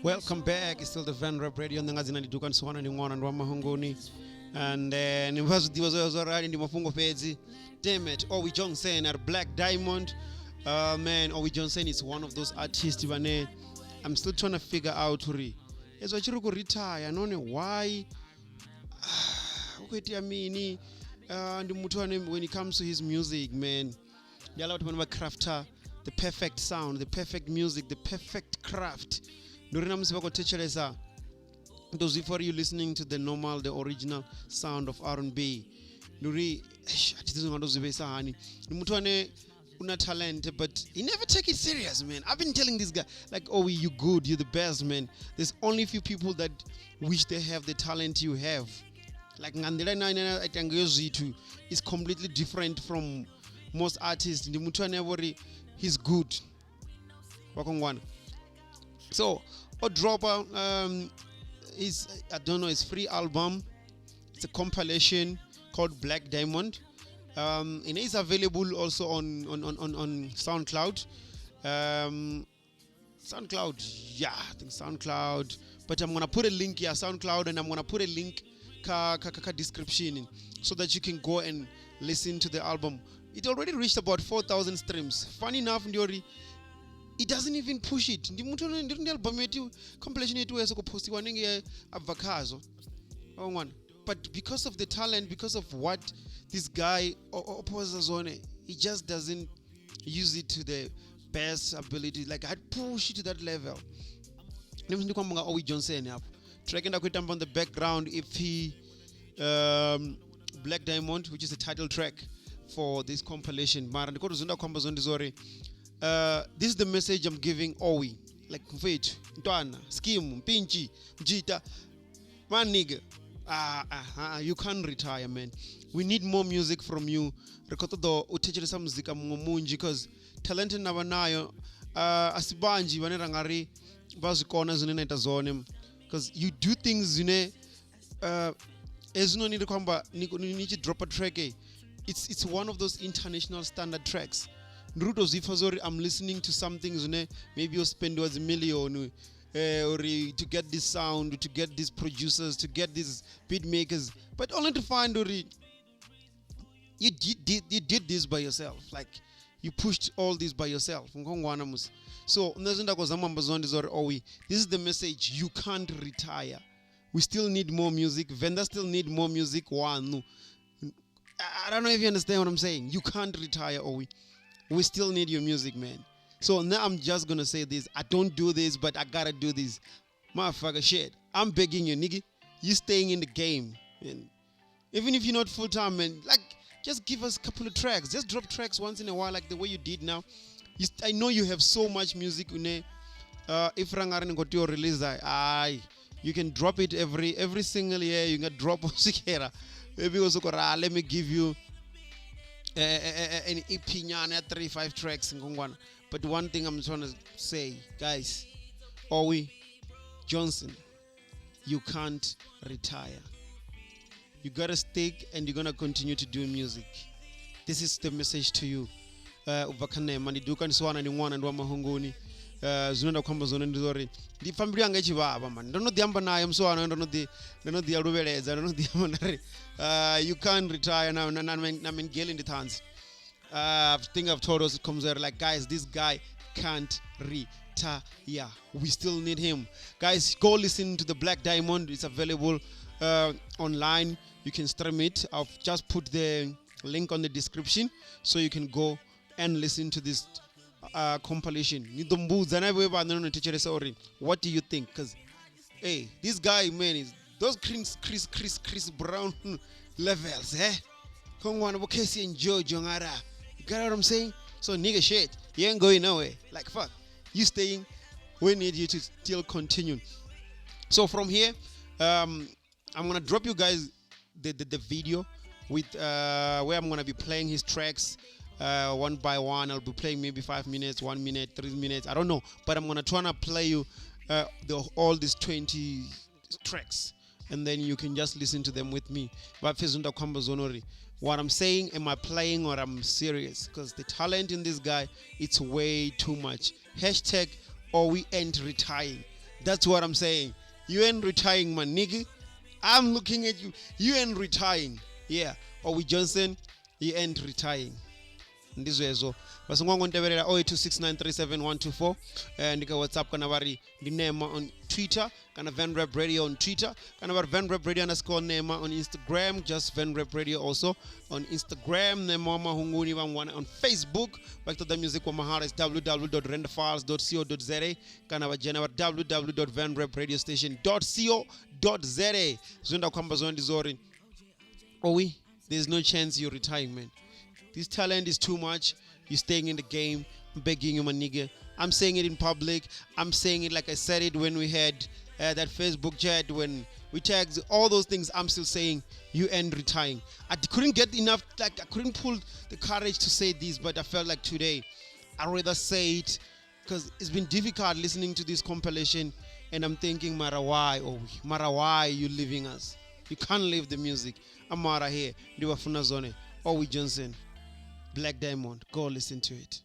Welcome back. It's still the Van Rap Radio. Ndangazina ndiduka Swana Ningwana and Mahongoni. And then it was alright in the Mafungo Pezi. Damn it. Owi Jayson at Black Diamond. Man, Owi Jayson is one of those artists. I'm still trying to figure out as I retire. I don't know why. When it comes to his music, man, there are a lot of crafter, the perfect sound, the perfect music, the perfect craft. Those before you listening to the normal, the original sound of R&B. Una talent, but he never take it serious, man. I've been telling this guy, like, oh, you good, you're the best, man. There's only few people that wish they have the talent you have. Like Ngandela Nine is completely different from most artists. He's good. So, Odroba is, I don't know, his free album. It's a compilation called Black Diamond. And it's available also on SoundCloud. SoundCloud, yeah, I think SoundCloud. But I'm gonna put a link here, SoundCloud, and I'm gonna put a link description so that you can go and listen to the album. It already reached about 4,000 streams. Funny enough, Ndiori, it doesn't even push it. But because of the talent, because of what this guy opposes on it, he just doesn't use it to the best ability. Like, I'd push it to that level. Owi Jayson track and on the background if he Black Diamond, which is the title track for this compilation. This is the message I'm giving Owi. Like, wait, Ntwana, Skim, Pinchi, Jita, man nigga. You can't retire, man. We need more music from you. Because talent nabanayo asibanji vanerangari vazvikona zvinenoita zvone because you do things as no need to drop a track. It's one of those international standard tracks. I'm listening to something maybe you spend was $1 million or to get this sound, to get these producers, to get these beat makers, but only to find you did this by yourself. Like, you pushed all this by yourself. So this is the message. You can't retire. We still need more music. Venda still need more music. I don't know if you understand what I'm saying. You can't retire, Owi. We still need your music, man. So now I'm just gonna say this. I don't do this, but I gotta do this. Motherfucker, shit. I'm begging you, nigga. You staying in the game, man. Even if you're not full time, man. Like, just give us a couple of tracks. Just drop tracks once in a while, like the way you did now. I know you have so much music. If Rangaran got your release, you can drop it every single year. You can drop Sikera. Maybe also let me give you an EP 3-5 tracks in Kongwana. But one thing I'm trying to say, guys, Owi Jayson, you can't retire. You gotta stick and you're gonna continue to do music. This is the message to you. Uvakane maniduka Swana Ningwana and Mahongoni. Zunanda kwamba zone ndizori. Di familia yanga ichibaba man. Ndono diamba naye Mswana ndono di arubeleza ndono di amanare. You can't retire now. I'm in the hands. I think I've told us it comes out like, guys, this guy can't retire. We still need him. Guys, go listen to the Black Diamond. It's available online. You can stream it. I've just put the link on the description so you can go and listen to this compilation. What do you think? Because, hey, this guy, man, is those Chris Brown levels, eh? You got what I'm saying? So, nigga, shit, you ain't going nowhere. Like, fuck, you staying. We need you to still continue. So from here, I'm gonna drop you guys the video with where I'm gonna be playing his tracks one by one. I'll be playing maybe 5 minutes, 1 minute, 3 minutes. I don't know, but I'm gonna try to play you all these 20 tracks, and then you can just listen to them with me. What I'm saying, am I playing or I'm serious? Because the talent in this guy, it's way too much. Hashtag or we ain't retiring. That's what I'm saying. You ain't retiring, my nigga. I'm looking at you. You ain't retiring. Yeah. Owi Jayson, you ain't retiring. Ndizwezo vasingongondeverera 0826937124 ndika whatsapp kana vari ndinema on Twitter kana Venrap Radio on Twitter kana vari Venrap Radio _nema on Instagram, just Venrap Radio also on Instagram, nema mahunguni vamwana on Facebook. Back to the music wa mahara is www.renderfiles.co.za kana vajena vari www.venrapradiostation.co.za zvinoenda kuhamba zvo ndizori Owi, there's no chance you're retiring, man. This talent is too much. You're staying in the game. I'm begging you, my nigga. I'm saying it in public. I'm saying it like I said it when we had that Facebook chat, when we tagged all those things. I'm still saying you ain't retiring. I couldn't get enough, like I couldn't pull the courage to say this, but I felt like today I'd rather say it because it's been difficult listening to this compilation and I'm thinking, Marawai, you leaving us. You can't leave the music. I'm out of here. Owi Jayson, Black Diamond. Go listen to it.